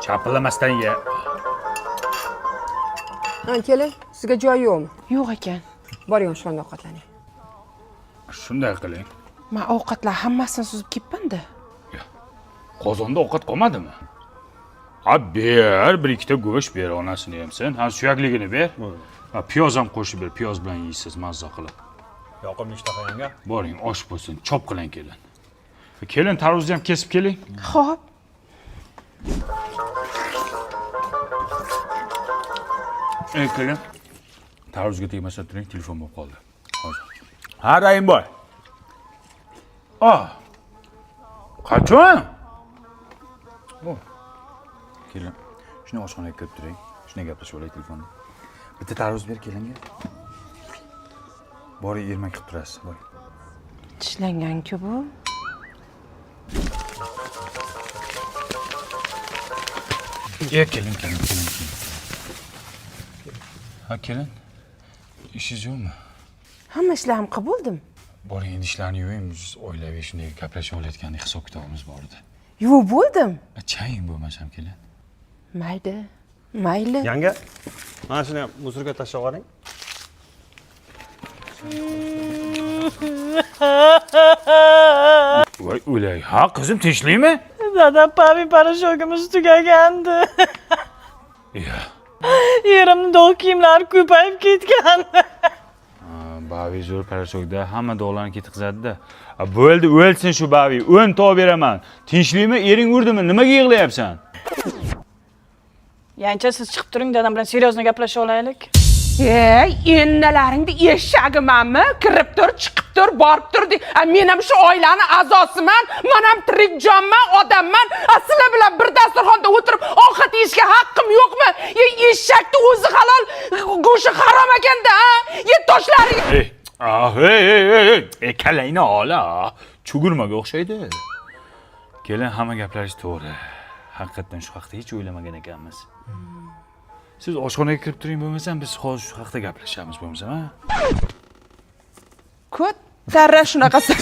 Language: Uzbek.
Chapillamasdan ye. Keling, sizga joy yo'qmi? Yo'q ekan. Boring, oshxonada ovqatlaning. Shunday qiling. Men ovqatlar hammasini suzib ketdim-da. Qozonda ovqat qolmadimi? Ha, ber, bir ikkita go'sht ber, onasini ham sen. Ha, suyakligini ber. Ha, piyoz ham qo'shib ber, piyoz bilan yeysiz mazza qilib. Yoqimli ishtaha yanga. Boring, osh bo'lsin, chop qiling kelin. Kelin, tarvuzni ham kesib keling. Xo'p. Kelin. Tarvuzga tegmasdan turing, telefon bo'lib qoldi. Hozir. Ha, Rayimboy. Qachon? Kelin, shuni oshxonaga kirib turing. Shuni gaplashib olay telefonda. Bitta tarvuz ber kelinga. Boring, ermak qilib turasiz, boring. Tishlangan-ku bu. Kelin. Ha, kelin. İşiniz yo'qmi? Hamma ishlarim qilib bo'ldim. Boring, endi ishlarni yuving, biz oilaviy shunday gaplashib olayotgandek hisob-kitobimiz bor edi. Yuvib bo'ldim. Chang bo'lmasam kelin. Mayli. Yanga, mana shuni musorga tashlab yuboring. Voy, o'lay. Ha, qizim, tinchlikmi? Dada, pavi parashogimiz tugagandi. Ya. Yerimni dog' kiyimlari ko'payib ketgan. Bavi zo'r parashokda hamma dog'larni ketkazadi-da. Bo'ldi, o'lsin shu bavi. 10 tog' beraman. Tinchlikmi? Ering urdimi? Nimaga yig'layapsan? Yancha siz chiqib turing, dadam bilan seriozno gaplashib olaylik. Ennalaringda eshag'imanmi? Kirib tur, chiqib tur, borib tur. Men ham shu oilani a'zosiman. Men ham tirik jonman, odamman. Sizlar bilan bir dasturxonda o'tirib ovqat yeyishga haqqim yo'qmi? Eshakni o'zi halol, go'shti harom ekanda, toshlaring. Kalangni ola. Chugurmaga o'xshaydi. Kelin, hamma gaplarish to'g'ri. Haqiqatan shu haqda hech o'ylamagan ekanmiz. Siz oshxonaga kirib turing, bo'lmasam biz hozir shu haqda gaplashamiz, bo'lmasam, ha? Ko'tarra shunaqasi.